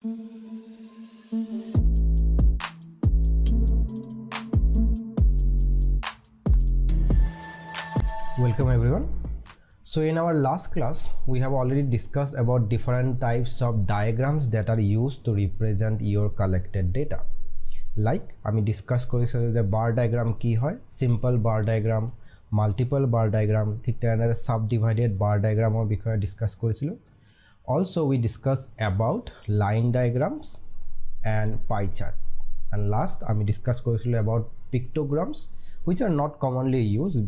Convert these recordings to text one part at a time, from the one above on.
Welcome everyone. So in our last class we have already discussed about different types of diagrams that are used to represent your collected data. Like আমি discuss কৰিছো যে bar diagram কি হয়, simple bar diagram, multiple bar diagram, ঠিক তেনেদৰে subdivided bar diagramৰ বিষয়ে discuss কৰিছিলো. Also we discussed about line diagrams and pie chart. And last আমি ডিসকাস কৰিছিলো about pictograms which are not commonly used.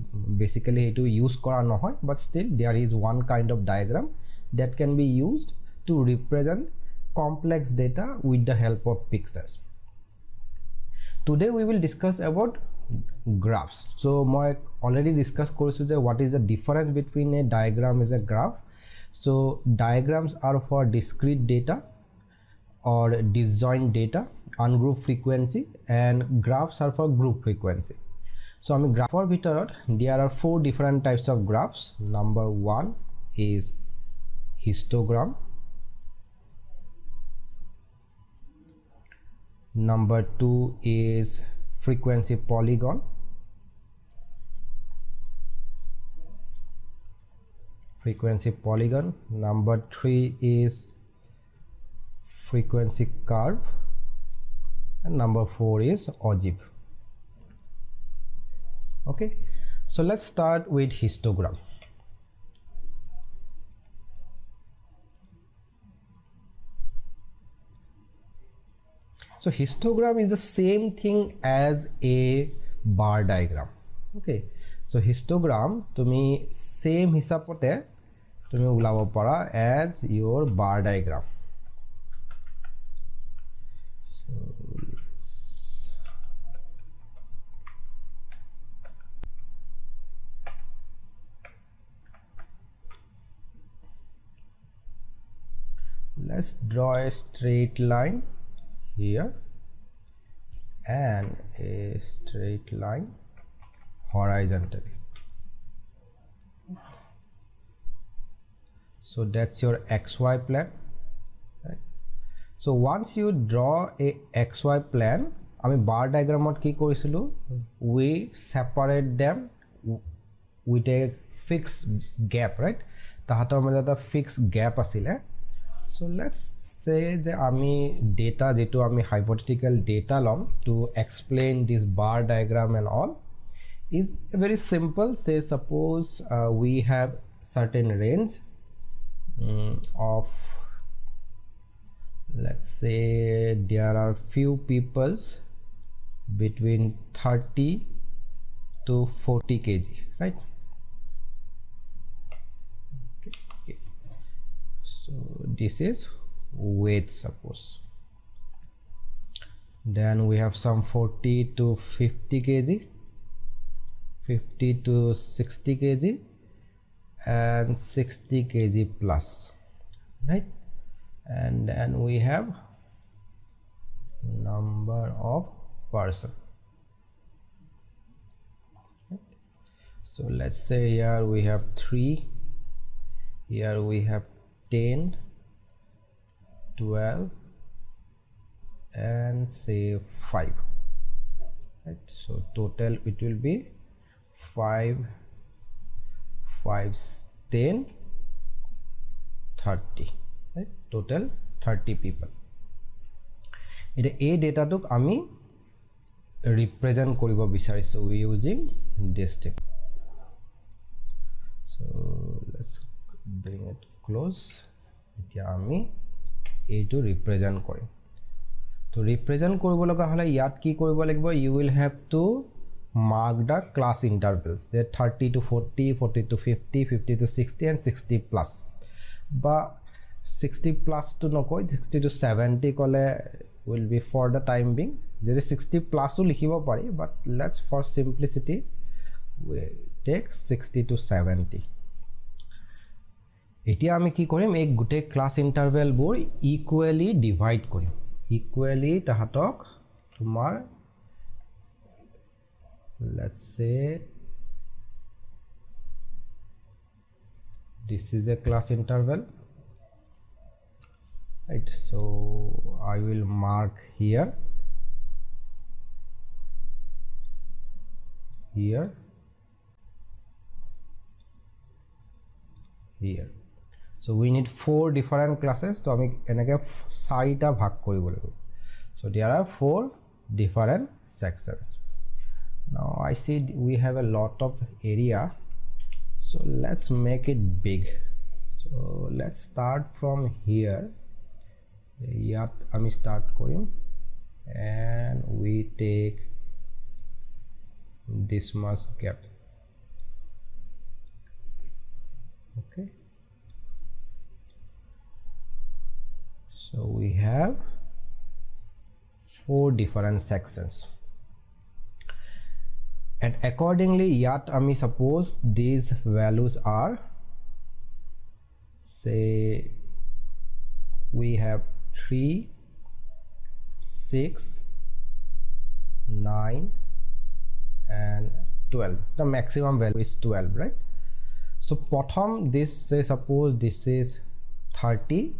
Basically etu use kora nohoy, but still there is one kind of diagram that can be used to represent complex data with the help of pictures. Today we will discuss about graphs. So moi already discussed korisu je what is the difference between a diagram and a graph. So diagrams are for discrete data or disjoint data, ungrouped frequency, and graphs are for group frequency. So আমি গ্রাফৰ ভিতৰত there are four different types of graphs. Number 1 is histogram. Number 2 is frequency polygon. Number 3 is frequency curve, and number 4 is ogive. Okay, so let's start with histogram. So histogram is the same thing as a bar diagram. Okay, so histogram tumi same hisabote tumi ulabo para as your bar diagram. So let's draw a straight line here and a straight line horizontally. So that's your xy plane, right? So once you draw a xy plane, আমি bar diagram ot ki korisilu, we separate them with a fixed gap, right? tahator maje eta fixed gap asile. So let's say that ami data jetu ami hypothetical data lom to explain this bar diagram and all is very simple. Say suppose we have certain range of, let's say there are few peoples between 30 to 40 kg, right? Okay. So this is weight, suppose. Then we have some 40 to 50 kg, 50 to 60 kg, and 60 kg plus, right? And then we have number of person. Right? So let's say here we have 3, here we have 10, 12, and say 5, right? So total it will be 5, 5, 10, 30, right? Total 30 people. Eta a data tok ami represent koribo bisarisu using this thing. So let's bring it close. এতিয়া আমি এইটো represent কৰিম. তো represent কৰিব লগা হলে ইয়াত কি কৰিব লাগিব, you will have to mark the class intervals, যে 30 to 40, 40 to 50, 50 to 60, and 60 plus. বা 60 plus to নকয়, 60 to 70 কলে will be for the time being. যদি 60 plus ও লিখিব পাৰি, but let's for simplicity we take 60 to 70. এতিয়া আমি কি কৰিম, এই গুটে ক্লাস ইন্টারভেল বোৰ ইকুয়ালি ডিভাইড কৰিম, ইকুয়ালি তাহাতক তোমাৰ let's say this is a class interval, right? So I will mark here, here, here. So we need 4 different classes. So আমি এনেকে 4টা ভাগ কৰিব লাগিব. So there are 4 different sections. Now I see we have a lot of area, so let's make it big. So let's start from here. ইয়াত আমি start Karim and we take this much gap. Okay, so we have 4 different sections, and accordingly yat ami suppose these values are, say we have 3, 6, 9 and 12. The maximum value is 12, right? So prothom this, say suppose this is 30,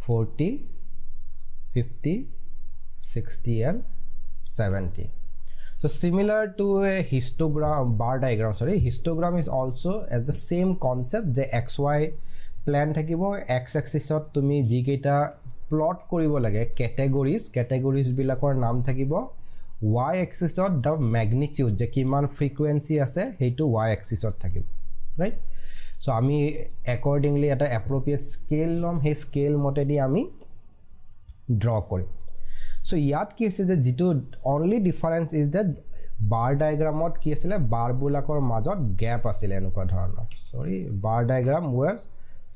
40, 50, 60 and 70. So similar to a histogram, bar diagram, sorry, histogram is also as the same concept. The xy plan থাকিব, x axis ত তুমি যি কেইটা plot কৰিব লাগে categories বিলাকৰ নাম থাকিব, y axis ত the magnitude যে কিমান frequency আছে সেইটো y axis ত থাকিব, right? So আমি accordingly এটা appropriate scale লম, সেই scale মতেদি আমি draw কৰিম. So ইয়াত কি আছে যে যেটো only difference is that bar diagram ত কি আছিল, bar বুলাকৰ মাজত gap আছিল এনেকুৱা ধৰণৰ. Sorry, bar diagram was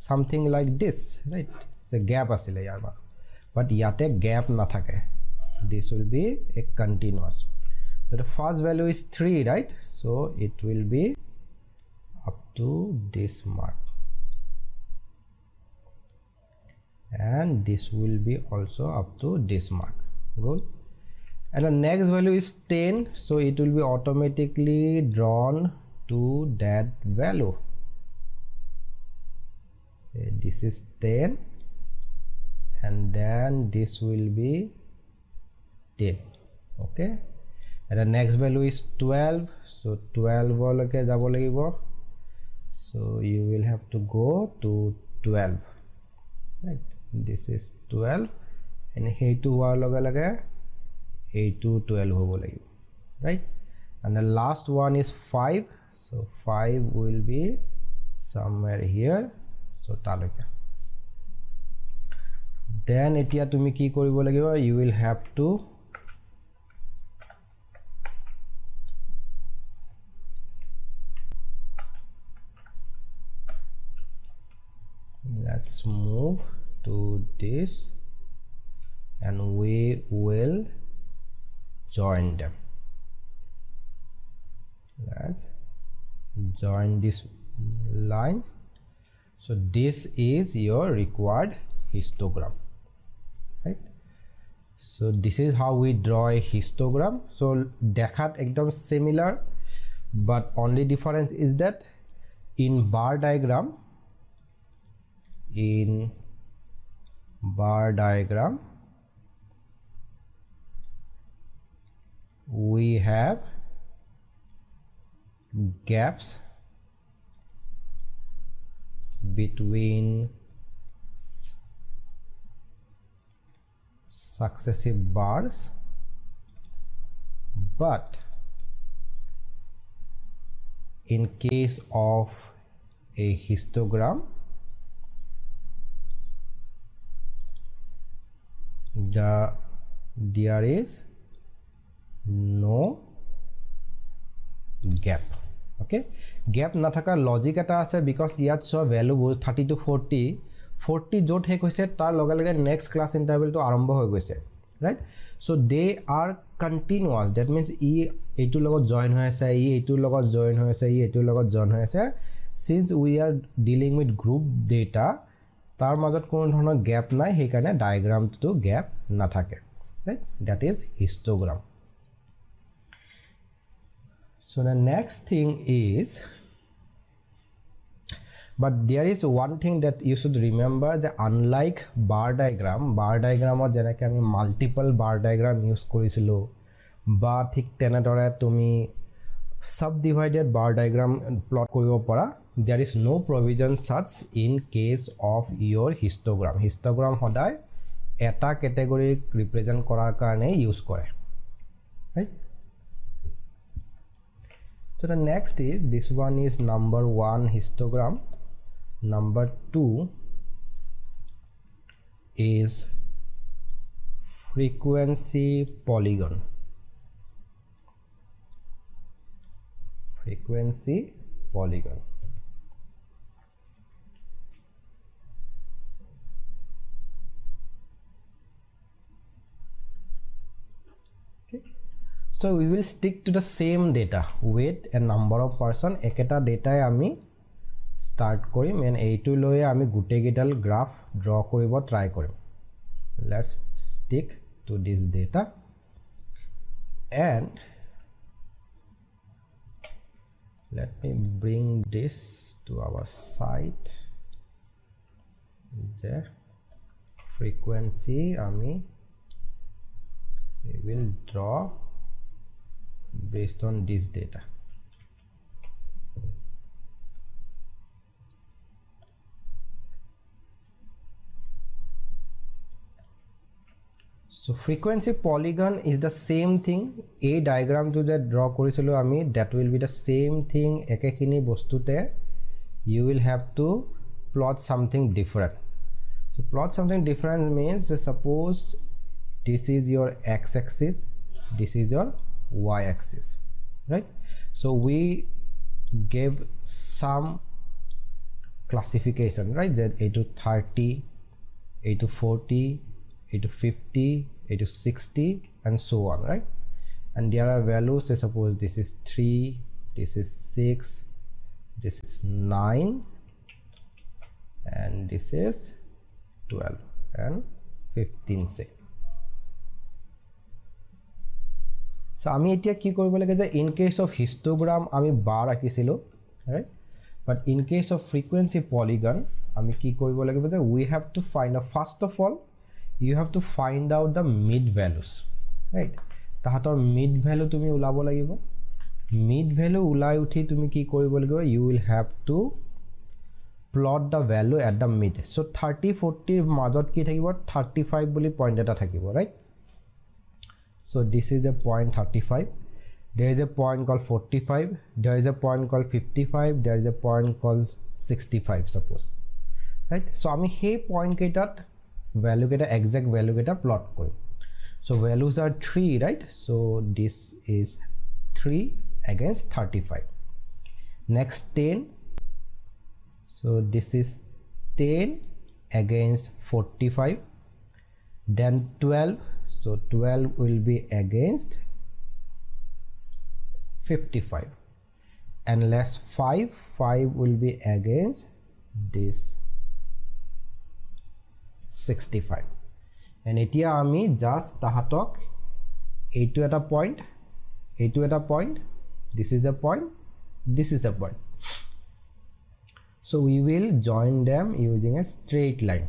something like this, right? So gap আছিল ইয়াৰ মাজত, but ইয়াতে gap নাথাকে. This will be a continuous. So the first value is 3, right? So it will be up to this mark, and this will be also up to this mark. Good. And the next value is 10, so it will be automatically drawn to that value. This is 10 and then this will be 10. Okay, and the next value is 12, so 12 লকে যাব লাগিব, so you will have to go to 12, right? This is 12 and heitu hoar lage lage এইটো 12 হ'ব লাগিব, right? And the last one is 5, so 5 will be somewhere here, so তালৈকে. Then এতিয়া তুমি কি কৰিব লাগিব, you will have to let's move to this and we will join them. Let's join these lines. So this is your required histogram, right? So this is how we draw a histogram. So dekhat ekdom similar, but only difference is that in bar diagram we have gaps between successive bars, but in case of a histogram there is no gap. Okay, gap na thaka logic eta ase because yat so value 30 to 40 jot he koise tar loga loga next class interval to arambho hoy goise, right? So they are continuous, that means e etu logot join hoy ase, e etu logot join hoy ase, e etu logot join hoy ase. Since we are dealing with group data, tar majot kono dhৰণৰ gap নাই, he karone diagram to gap na thake, right? That is histogram. So the next thing is but there is one thing that you should remember, that unlike bar diagram যেনেকৈ আমি multiple bar diagram use কৰিছিলোঁ বা ঠিক তেনেদৰে তুমি subdivided bar diagram plot কৰিব পৰা, there is no provision such in case of your histogram সদায় এটা category represent কৰাৰ কাৰণে ইউজ কৰে, right? So the next is, this one is number 1 histogram, number 2 is frequency polygon. So we will stick to the same data, weight and number of person. Eketa data ami start korim and eitu loye ami gute gidal graph draw koribo try korim. Let's stick to this data and let me bring this to our site. The frequency ami we will draw based on this data. So frequency polygon is the same thing. A diagram to the draw korisilo ami, that will be the same thing. Ekekini bostute you will have to plot something different. So plot something different means, suppose this is your x-axis, this is your y-axis, right? So we gave some classification, right? That A to 30, A to 40, A to 50, A to 60 and so on, right? And there are values, say suppose this is 3, this is 6, this is 9 and this is 12 and 15, say. So আমি এতিয়া কি কৰিব লাগে, যে in case of histogram আমি bar আঁকিছিলো, right? But in case of frequency polygon আমি কি কৰিব লাগিব, যে we have to find out, first of all you have to find out the mid values, right? তাহাতৰ mid value তুমি উলাব লাগিব। mid value উলাই উঠি তুমি কি কৰিব লাগিব, you will have to plot the value at the mid. So 30 40 মাজত কি থাকিব, 35 বুলি পইণ্ট এটা থাকিব, right? So this is a point 35, there is a point called 45, there is a point called 55, there is a point called 65 suppose, right? So ami he point ketat value keta, exact value keta plot korim. So values are 3, right? So this is 3 against 35. Next 10, so this is 10 against 45. Then 12, so 12 will be against 55, and less 5 will be against this 65. And etia ami just tahatok eitu eta point, this is a point, this is a point. So we will join them using a straight line,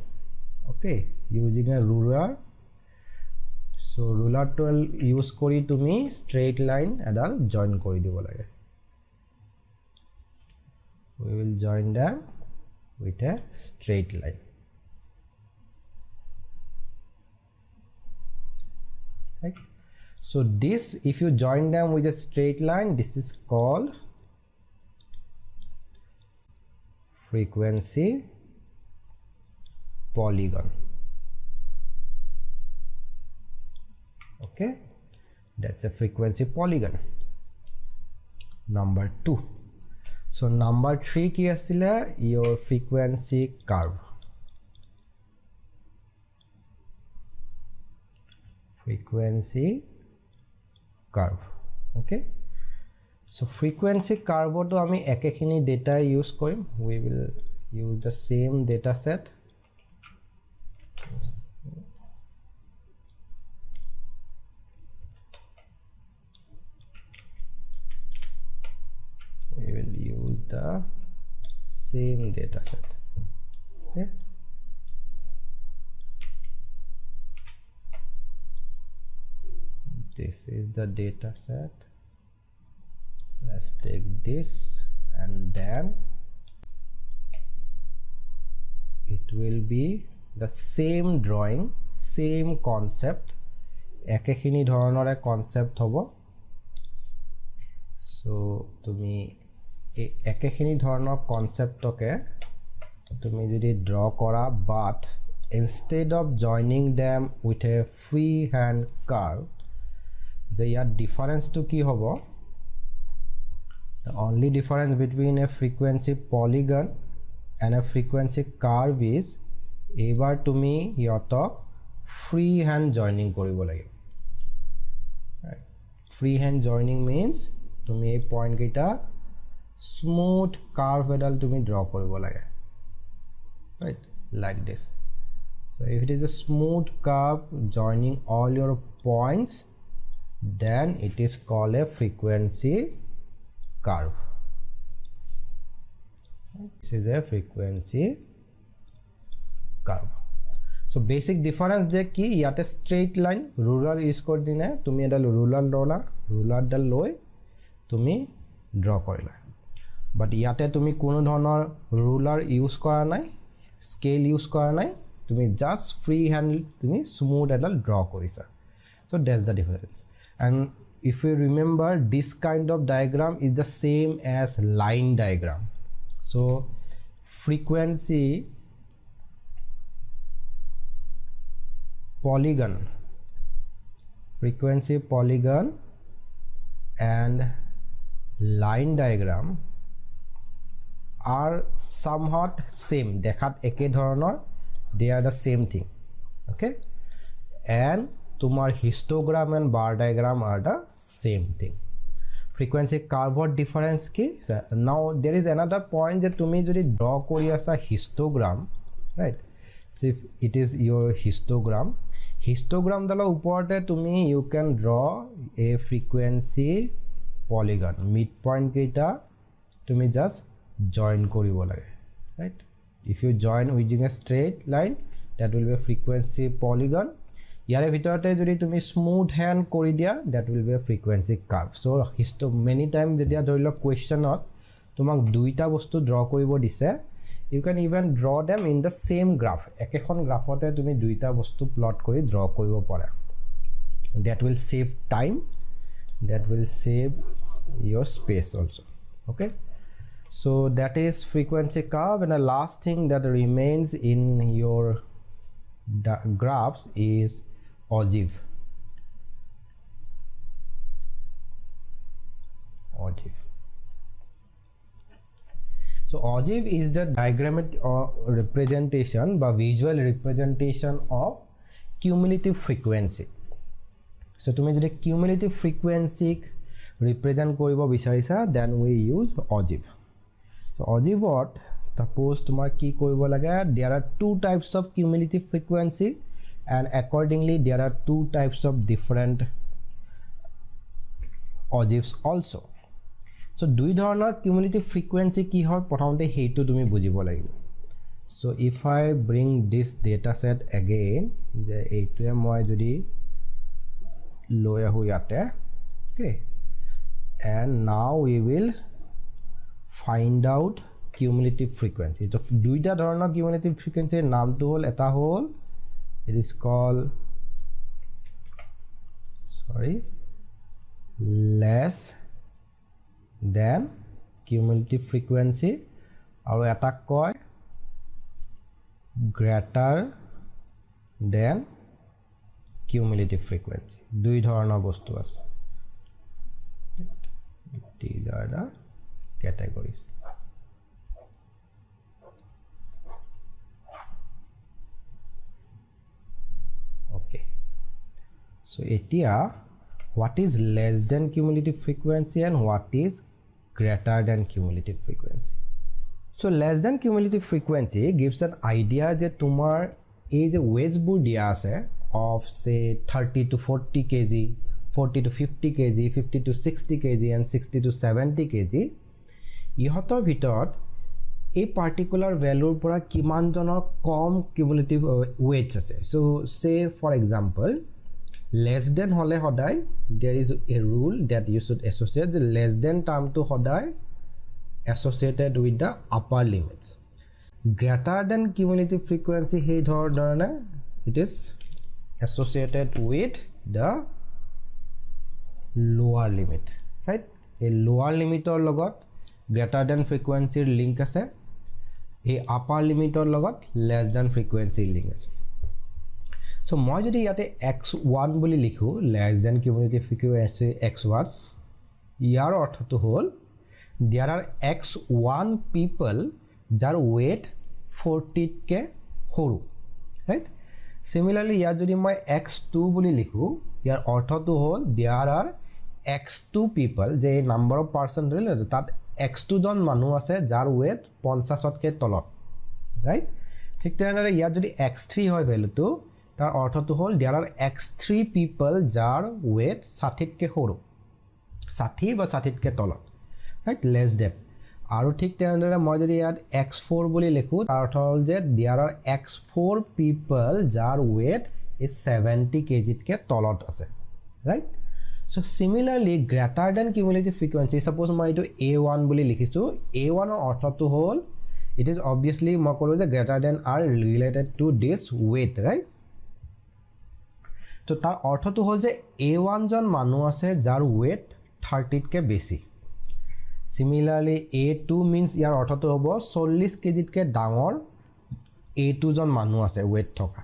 okay, using a ruler. So ruler tool use kori tumi straight line edal join kori dibo lage. We will join them with a straight line, right? So this, if you join them with a straight line, this is called frequency polygon, okay? That's a frequency polygon. Number 2. So number 3 ki asile, your frequency curve. Okay? So frequency curve to ami ekekhini data use korim. We will use the same data set. We will use the same data set. Okay, this is the data set. Let's take this, and then it will be the same drawing, same concept, একেখিনি ধৰণৰে concept হ'ব. So তুমি একেখিনি ধৰণৰ conceptকে তুমি যদি draw কৰা, but instead of joining them with a freehand curve, যে ইয়াত difference to কি হ'ব? The only difference between a frequency polygon and a frequency curve is এইবাৰ তুমি ইহঁতক freehand joining কৰিব লাগিব. Freehand joining means তুমি এই পইণ্ট কেইটা smooth curve এডাল তুমি draw কৰিব লাগে, right, like this. So if it is a smooth curve joining all your points, then it is called a frequency curve. This is a frequency curve. So basic difference je ki yate straight line ruler use kor dine tumi edal ruler lola, ruler dal loi tumi draw korila, but yate tumi kono dhonor ruler use kora nai, scale use kora nai, tumi just free hand tumi smooth edal draw korisa. So that's the difference. And if you remember, this kind of diagram is the same as line diagram. So frequency polygon and line diagram are somewhat same. Dekhat eke dhoroner, they are the same thing. Okay, and tumar histogram and bar diagram are the same thing. Frequency curve difference ki, now there is another point that tumi jodi draw kori asa histogram, right? So if it is your histogram dala uporte tumi you can draw a frequency polygon, midpoint keita tumi just join koribo lage, right? If you join using a straight line, that will be a frequency polygon. Yare bhitorte jodi tumi smooth hand kori dia, that will be a frequency curve. So many times jetia dhorilok question ot tomak duita bostu draw koribo dise, you can even draw them in the same graph. Ekekhon graphote tumi duita bostu plot kori draw koribo pare. That will save time, that will save your space also. Okay, so that is frequency curve. And the last thing that remains in your graphs is ogive. So ogive is the diagrammatic representation by visual representation of cumulative frequency. So tumi jodi cumulative frequency represent koribo bisarisa, then we use ogive. So ogive what, suppose tumar ki koribo lage, there are two types of cumulative frequency, and accordingly there are two types of different ogives also. So dui dhoroner cumulative frequency ki hoy prothomote heitu tumi bujibo lagibo. So if I bring this data set again, je eitue moi jodi loi ahu yate, okay, and now we will find out cumulative frequency. So duita dhoroner cumulative frequency naam to hol eta hol, it is called less than cumulative frequency, aru eta koy greater than cumulative frequency. Dui dhoroner bostu ase. These are the categories. Okay, so etia what is less than cumulative frequency and what is greater than cumulative frequency? So less than cumulative frequency gives an idea that tumar ei je weights bur dia ase of say 30 to 40 kg, 40 to 50 kg, 50 to 60 kg and 60 to 70 kg, ihotor bhitorot এই particular ভ্যালুৰ পৰা কিমান জনৰ কম cumulative weights আছে so say for example less than হলে সদায় there is a rule that you should associate the less than term to সদায় associated with the upper limits greater than cumulative frequency সেই ধৰণে it is associated with the lower limit right a lower limiter লগত greater than frequency link আছে a upper limiter লগত less than frequency link আছে so মই যদি ইয়াতে x1 বুলি লিখো less than cumulative frequency x1 ইয়াৰ অৰ্থটো হ'ল there are x1 people যাৰ weight 40 কে সৰু right similarly ইয়াৰ যদি মই x2 বুলি লিখো ইয়াৰ অৰ্থটো হ'ল there are x2 people যে number of person ৰিলে তাত x2 জন মানুহ আছে যাৰ weight 50 কে তলত right ঠিক তেনেদৰে ইয়াৰ যদি x3 হয় ভ্যালুটো তাৰ অৰ্থটো হ'ল there are x3 people যাৰ weight 60 কে সৰু 60 বা 60 কে তলত right less than আৰু ঠিক তেনেদৰে মই যদি ইয়াত x4 বুলি লিখো তাৰ অৰ্থ হ'ল যে there are x4 people যাৰ weight is 70 kg কে তলত আছে right so similarly greater than cumulative frequency suppose মই এটো a1 বুলি লিখিছো a1 ৰ অৰ্থটো হ'ল it is obviously মই কলো যে greater than are related to this weight right তো তাৰ অৰ্থটো হ'ল যে a1 জন মানুহ আছে যাৰ weight 30 কে বেছি similarly a2 means ইয়াৰ অৰ্থটো হ'ব 40 kg কে ডাঙৰ a2 জন মানুহ আছে weight থকা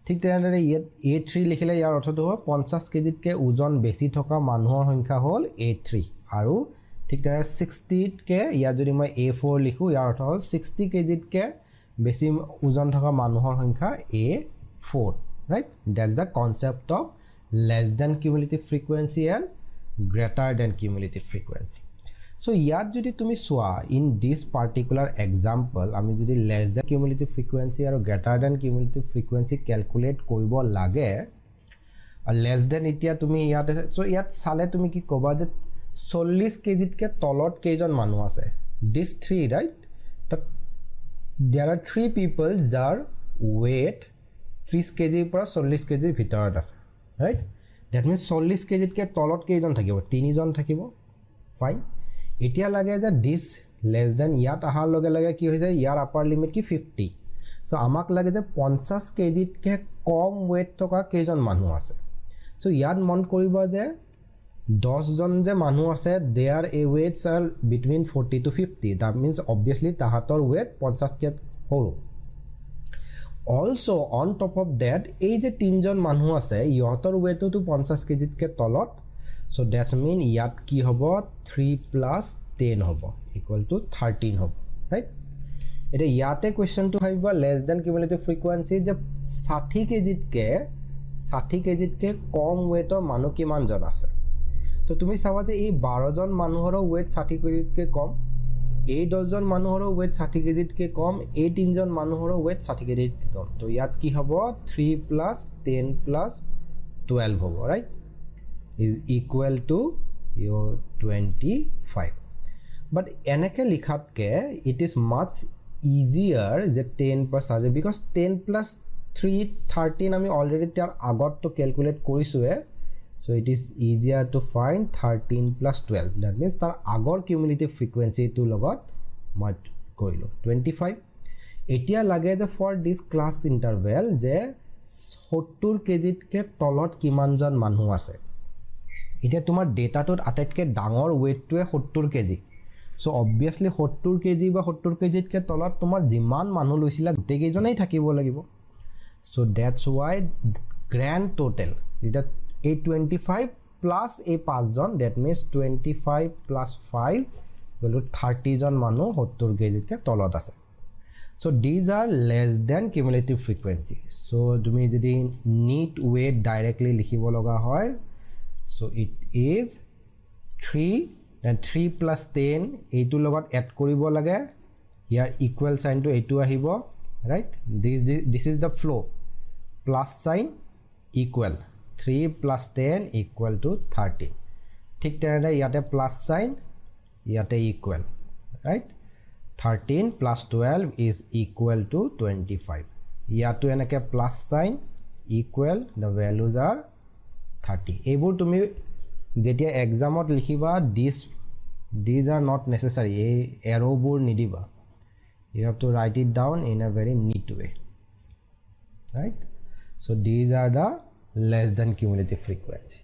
ঠিক তেনেদৰে ইয়াত a3 লিখিলে ইয়াৰ অৰ্থটো হ'ব 50 kg কে ওজন বেছি থকা মানুহৰ সংখ্যা হ'ল a3 আৰু ঠিক তেনেদৰে 60 কে ইয়াত যদি মই a4 লিখো ইয়াৰ অৰ্থ হ'ল 60 kg কে বেছি ওজন থকা মানুহৰ সংখ্যা a4 right that's the concept of less than cumulative frequency and greater than cumulative frequency so ইয়াত যদি তুমি সোয়া in this particular example আমি যদি less than cumulative frequency আৰু greater than cumulative frequency calculate কৰিব লাগে আৰু less than এতিয়া তুমি ইয়াত so ইয়াত সালে তুমি কি কবা যে 40 kg কে তলত কেইজন মানুহ আছে this 3 right there are 3 people যাৰ weight 30 kg পৰা 40 kg ভিতৰত আছে right that means 40 kg কে তলত কেইজন থাকিব 3 জন থাকিব fine এতিয়া লাগে যে this less than ইয়াত আহাৰ লগে লগে কি হৈ যায় ইয়াৰ আপাৰ লিমিট কি 50 সো আমাক লাগে যে 50 kg কে কম weight থকা কেইজন মানুহ আছে সো ইয়াত মন কৰিব যে 10 জন যে মানুহ আছে their weights are between 40 to 50 that means obviously তাহাতৰ weight 50 কে সৰু also on top of that এই যে তিনজন মানুহ আছে ইহঁতৰ weight তো 50 kg কে তলত so that mean ইয়াত কি হ'ব 3 plus 10 হ'ব equal to 13 হ'ব right এটা ইয়াতে question to হইবা less than cumulative frequency যে 60 kg কে কম weight ৰ মানুহ কিমান জন আছে তো তুমি চাবা যে এই 12 জন মানুহৰ weight 60 kg কে কম এই 10 জন মানুহৰ weight 60 kg কে কম এই 3 জন মানুহৰ weight 60 kg কে কম তো ইয়াত কি হ'ব 3 plus 10 plus 12 হ'ব right is equal to your 25 but enake likhatke it is much easier যে 10 plus aje because 10 plus 3 13 আমি already tar agot to calculate korisue so it is easier to find 13 plus 12 that means tar agor cumulative frequency to logot mat koilo 25 etia lage je for this class interval je 70 kg ke tolot kiman jon manu ase এটা তোমার ডেটাটোত আটাইতকে ডাঙৰ ওয়েটটোৱে 70 KG so obviously 70 KG বা 70 কেজিত কে তলত তোমাৰ যিমান মানুহ লৈছিলা গোটেই কেজনেই থাকিব লাগিব so that's why grand total এটা a 25 প্লাস a 5 জন দ্যাট মিন্স 25 প্লাস 5 বলো 30 জন মানুহ 70 কেজিত কে তলত আছে so these are less than cumulative frequency so তুমি যদি নিট ওয়েট ডাইৰেক্টলি লিখিব লগা হয় so it is 3 and 3 plus 10 এইটো লগত এড কৰিব লাগে ইয়াৰ ইকুৱেল সাইনটো এইটো আহিব right this is the flow plus sign equal 3 plus 10 equal to 30 ঠিক তেনেদৰে ইয়াতে plus sign ইয়াতে equal right 13 plus 12 is equal to 25. ইয়াতো এনেকে plus sign equal, the values are 30. এইবোৰ তুমি যেতিয়া এক্সামত লিখিবা these are not necessary. এই এৰোবোৰ নিদিবা. You have to write it down in a very neat way, right? So these are the less than cumulative frequency.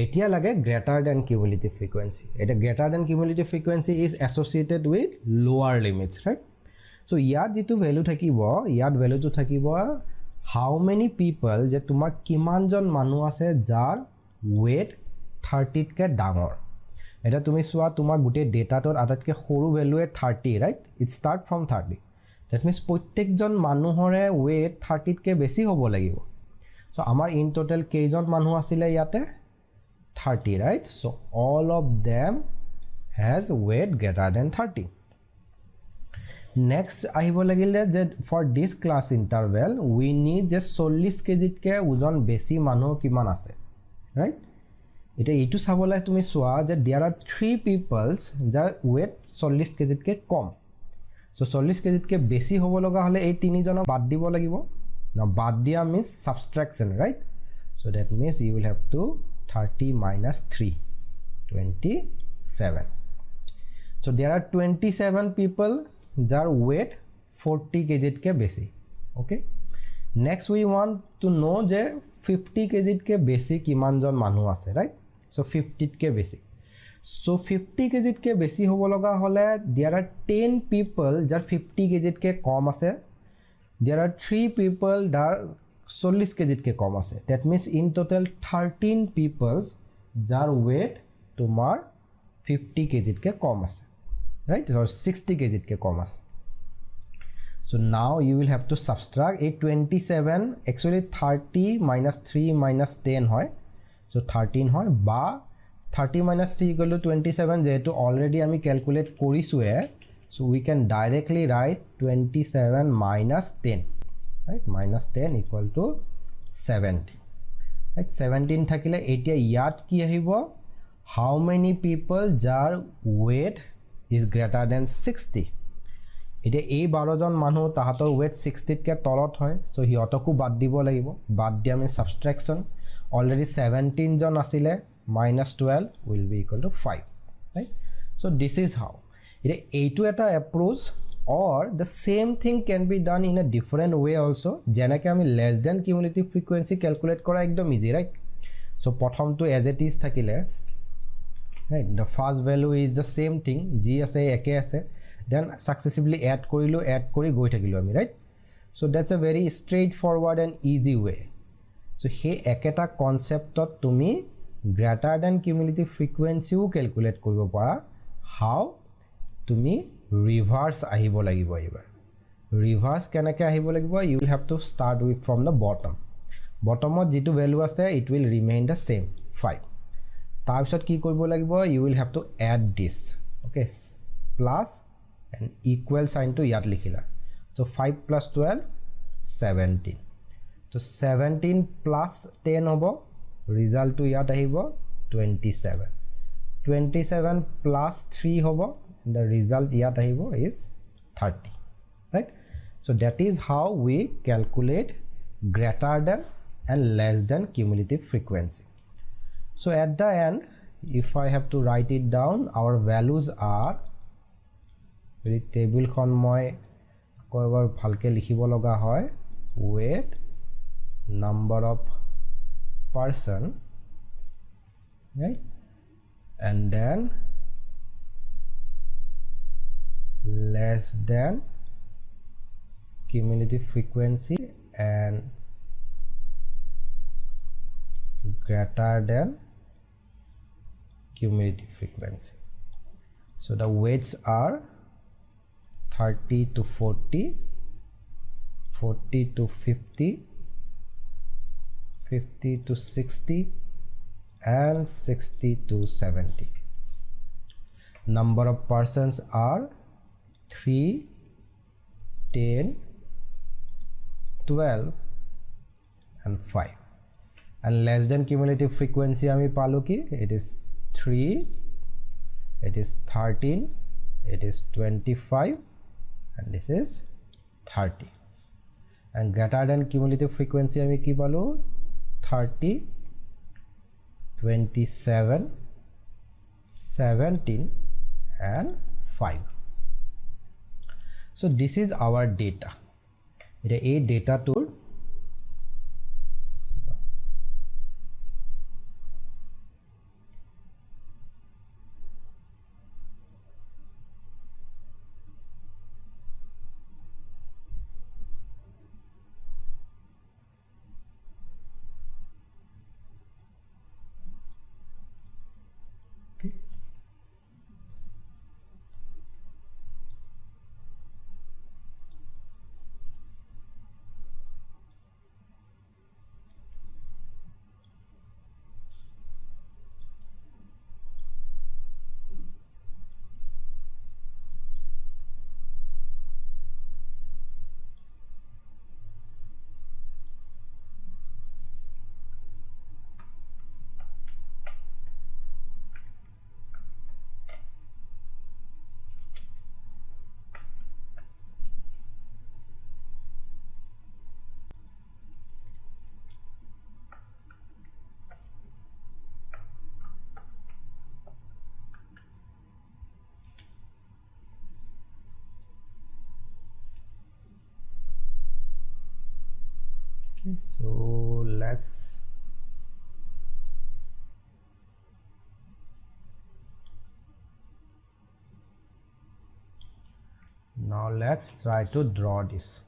Etia lage greater than cumulative frequency. Eta greater than cumulative frequency is associated with lower limits, right? So yat jitu value thakibo, yat value to thakibo how many people je tumar kiman jon manu ase jar weight 30 ke dangor. Eta tumi swa tumar gute data tor atatke horu value 30, right? It start from 30. That means prottek jon manuhore weight 30 ke besi hobo lagibo. So amar in total keijon manu asile yate 30, right? So all of them has weight greater than 30. Next ahibo lagile je for this class interval we need just 40 kg ke ojon besi manu kiman ase, right? Ite etu sabole tumi swa je there are 3 peoples jar weight 40 kg ke kom. So 40 kg ke besi hobo loga hole ei tini jonok bad dibo lagibo. Now bad dia means subtraction, right? So that means you will have to 30 minus 3, 27. So there are 27 people jar weight 40 kg ke besi. Okay. Next we want to know je 50 kg ke besi kiman jon manu ase, right? So 50 ke besi. So 50 kg ke besi hobo loga hole there are 10 people jar 50 kg ke kom ase. There are 3 people jar 40 kg ke kom ase. That means in total 13 peoples jar weight tumar 50 kg ke kom ase, right? Or 60 kg ke kom ase. So now you will have to subtract a 27, actually 30 minus 3 minus 10 hoy. So 13 hoy ba 30 minus 3 equal to 27 jehetu already ami calculate korisu e. So we can directly write 27 minus 10, right? Minus 10 equal to 70, right? 17 thakile etia yat ki ahibo how many people jar weight is greater than 60. Ite ei 12 jon manu tahator weight 60 ke tolot hoy. So hiotoku bad dibo lagibo. Bad dia means subtraction. Already 17 jon asile minus 12 will be equal to 5, right? So this is how ite eitu eta approach, or the same thing can be done in a different way also. Jenake ami less than cumulative frequency calculate kora ekdom easy, right? So prothom to as it is thakile, right? The first value is the same thing, g ase eke ase, then successively add kori goi thakilo ami, right? So that's a very straightforward and easy way. So he eketa concept to tumi greater than cumulative frequency u calculate koribo para. How tumi reverse ahibo lagibo ebar. Reverse kenake ahibo lagibo, you will have to start with from the bottom. Bottomot jitu value ase it will remain the same 5. Tar pisot ki koribo lagibo, you will have to add this, okay, plus and equal sign to yat likhila. So 5 plus 12 17. So 17 plus 10 hobo, result to yat ahibo 27. 27 plus 3 hobo, the result yat ahibo is 30, right? So that is how we calculate greater than and less than cumulative frequency. So at the end, if I have to write it down, our values are very table khon moi koibar bhalke likhibo loga hoy weight, number of person, right? And then less than cumulative frequency and greater than cumulative frequency. So the weights are 30 to 40, 40 to 50, 50 to 60 and 60 to 70. Number of persons are 3, 10, 12 and 5. And less than cumulative frequency ami palo ki it is 3, it is 13, it is 25 and this is 30 and greater than cumulative frequency আমি কি পালো 30 27 17 and 5 so this is our data এটা এই data tour okay so let's now let's try to draw this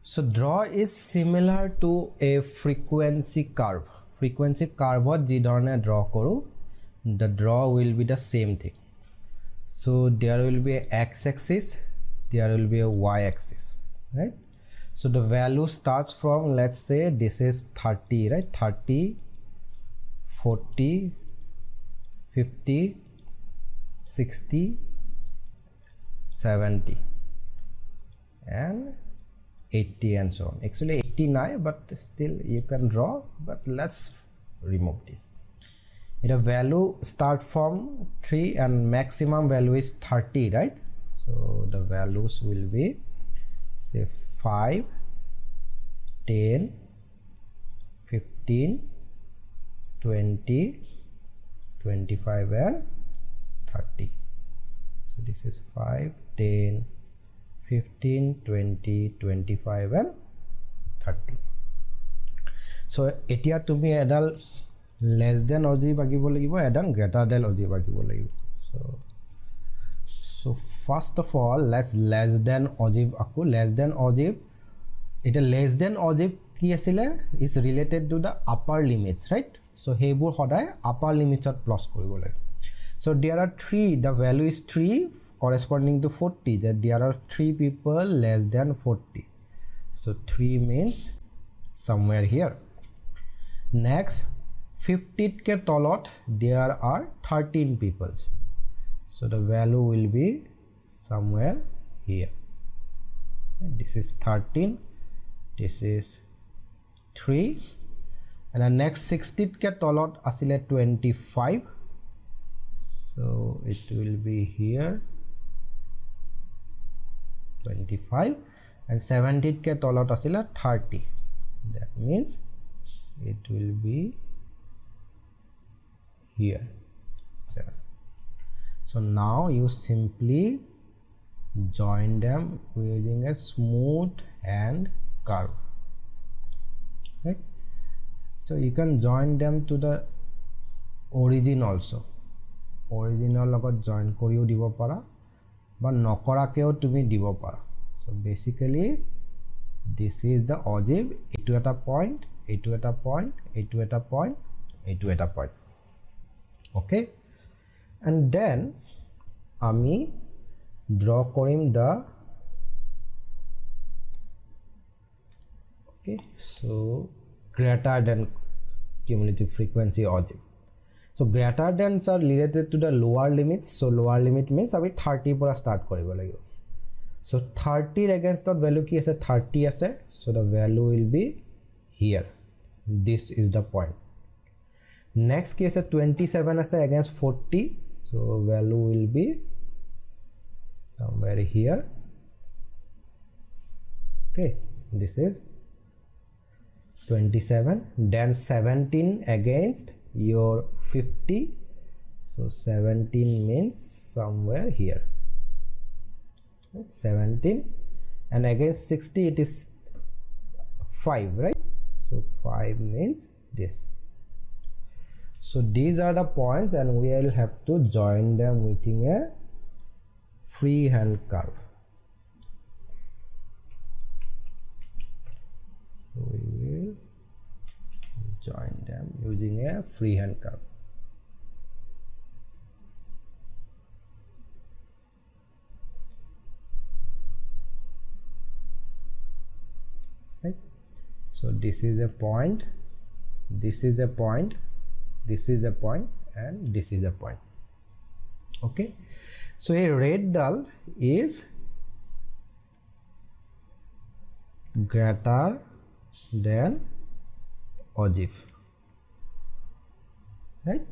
so draw is similar to a frequency curve ji dhorone draw koru the draw will be the same thing so there will be a x-axis there will be a y-axis right so the value starts from let's say this is 30 right 30 40 50 60 70 and 80 and so on actually 89 but still you can draw but let's remove this the value start from 3 and maximum value is 30 right so the values will be say 5 10 15 20 25 and 30 so this is 5 10 15 20 25 and 30 so etia tumi edal less than ojiv agibo lagibo edan greater than ojiv agibo lagibo so first of all let's less than ojiv aku less than ojiv এটা less than ojiv কি আছিল is related to the upper limits right so হেবুৰ সদায় upper limits at plus কৰিব লাগে so there are 3 the value is 3 corresponding to 40 that there are 3 people less than 40 so 3 means somewhere here next 50 ke tolot there are 13 people so the value will be somewhere here this is 13 this is 3 and the next 60 ke tolot asile 25 so it will be here 25 and 70 ke tolot asile 30 that means it will be here 7 so now you simply join them using a smooth hand curve right so you can join them to the origin also original logot join koriu dibo para ba nokora keo tumi dibo para so basically this is the ojiv etu eta point etu eta point etu eta point etu eta point okay and then ami draw korim the okay so greater than cumulative frequency ojiv so greater than are related to the lower limits so lower limit means abi 30 pora start koribo lagibo so 30 against the value ki ase 30 ase so the value will be here this is the point next case 27 ase against 40 so value will be somewhere here Okay, this is 27, then 17 against your 50, so 17 means somewhere here, right? 17, and against 60 it is 5, right? So 5 means this. So these are the points, and we will have to join them within a freehand curve. We will join them using a freehand curve. Right? So this is a point, this is a point, this is a point, and this is a point. Okay, so a red dal is greater than ogive, right?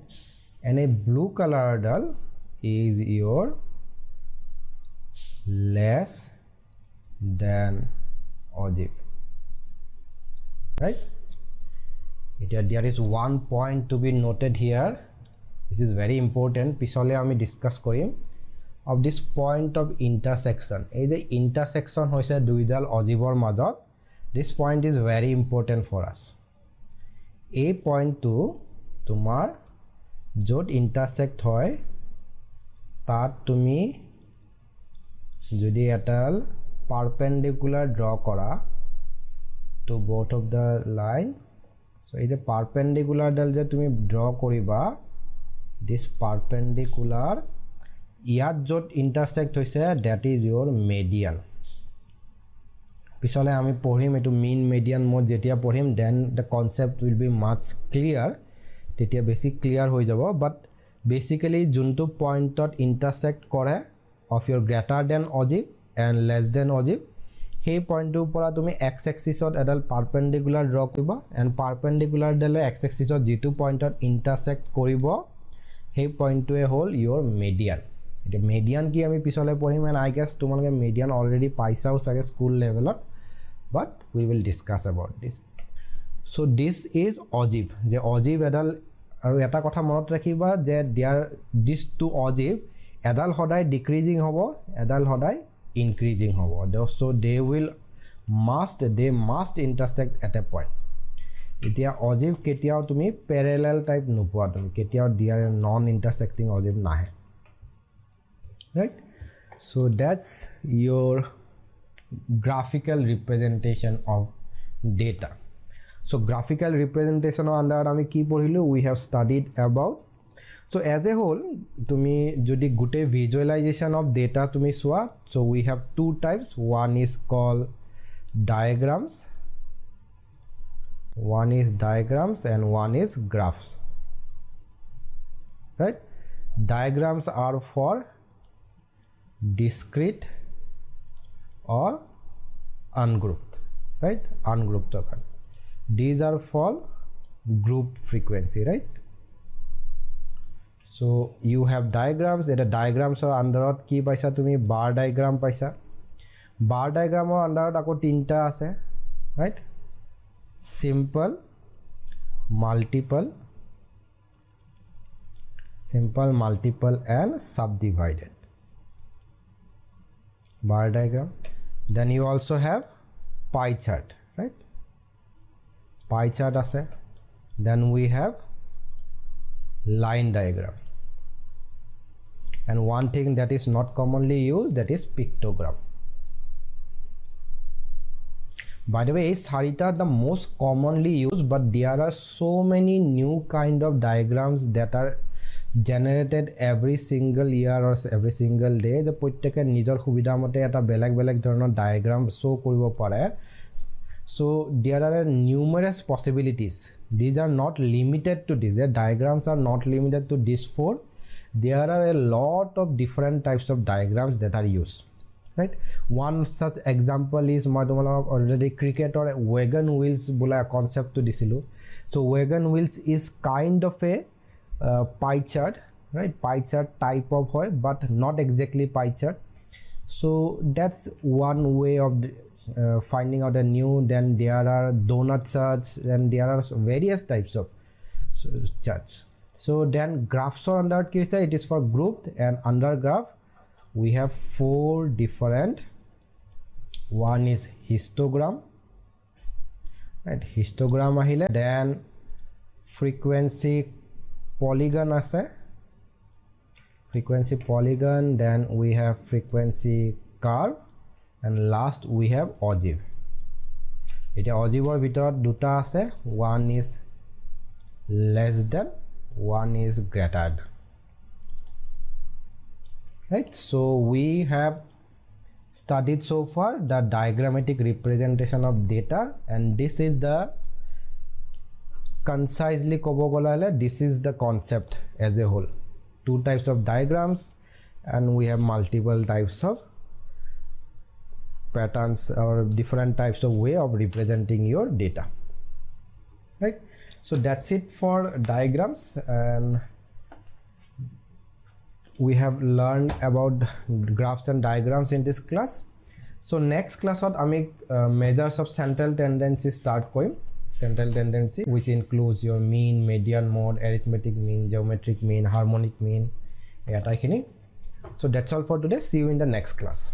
And a blue color dal is your less than ogive, right? There is one point to be noted here, which is very important. Pisole ami discuss korim of this point of intersection. Ei je intersection hoise duidal ogivor majot, this point is very important for us. A point to tumar jot intersect hoy tat tumi jodi etal perpendicular draw kora to both of the line. So এই যে perpendicular ডাল যে তুমি draw করিবা, this perpendicular ইয়াত যত intersect হৈছে, that is your median. পিছলে আমি পঢ়িম এটো mean median mod যেতিয়া পঢ়িম, then the concept will be much clear, তেতিয়া বেছি clear হৈ যাব. But basically যোনটো পইণ্টত intersect কৰে of your greater than ogive and less than ogive, সেই পইণ্টৰ পৰা তুমি x axisত এডাল পাৰপেণ্ডিকুলাৰ ড্ৰ কৰিবা, এণ্ড পাৰপেণ্ডিকুলাৰ ডালে x axisত যিটো পইণ্টত ইণ্টাৰসেক্ট কৰিব সেই পইণ্টটোৱে হ'ল ইয়োৰ মিডিয়ান. এতিয়া মিডিয়ান কি আমি পিছলৈ পঢ়িম, এণ্ড আই গেছ তোমালোকে মিডিয়ান অলৰেডি পাইছাও চাগে স্কুল লেভেলত, but we will discuss about দিছ. চ' দিছ ইজ অজিভ, যে অজিভ এডাল, আৰু এটা কথা মনত ৰাখিবা যে দিছ টু অজিভ এডাল সদায় ডিক্ৰিজিং হ'ব, এডাল সদায় increasing hobo. So they must intersect at a point. Etia ogive ketiao tumi parallel type nupua, tumi ketiao dia non intersecting ogive nahe, right? So that's your graphical representation of data. So graphical representation under ami ki porilu, we have studied about. So as a whole, tumi jodi gute visualization of data tumi swa, so we have two types. One is called diagrams, and one is graphs, right? Diagrams are for discrete or ungrouped, right? Ungrouped. These are for grouped frequency, right? So you have diagrams. Eta diagrams or underot ki paisa tumi bar diagram paisa. Bar diagram or underot ako tinta ase, right? Simple, multiple, and subdivided. Bar diagram. Then you also have pie chart, right? Pie chart ase. Then we have line diagram, and one thing that is not commonly used, that is pictogram. By the way, sarita the most commonly used, but there are so many new kind of diagrams that are generated every single year or every single day. The proত্যেকে নিজৰ সুবিধা মতে এটা বেলেগ বেলেগ ধৰণৰ diagram show কৰিব পাৰে. So there are numerous possibilities. These are not limited to this. The diagrams are not limited to this four. There are a lot of different types of diagrams that are used, right? One such example is মই তোমালোকক already cricket or wagon wheels bola concept to disilu. So wagon wheels is kind of a pie chart, right? Pie chart type of hoy, but not exactly pie chart. So that's one way of finding out a new, then there are donut search, then there are various types of search. So then graphs or under case it is for grouped, and under graph we have 4 different. One is histogram, right? Histogram ahile, then frequency polygon ase, frequency polygon, then we have frequency curve, and last we have ogive. Eta ogivor bhitor duta ase, one is less than, one is greater than, right? So we have studied so far the diagrammatic representation of data, and this is the concisely kobo gola, this is the concept as a whole. 2 types of diagrams, and we have multiple types of patterns or different types of way of representing your data, right? So that's it for diagrams, and we have learned about graphs and diagrams in this class. So next class ami measures of central tendency start korim. Central tendency, which includes your mean, median, mode, arithmetic mean, geometric mean, harmonic mean, so that's all for today. See you in the next class.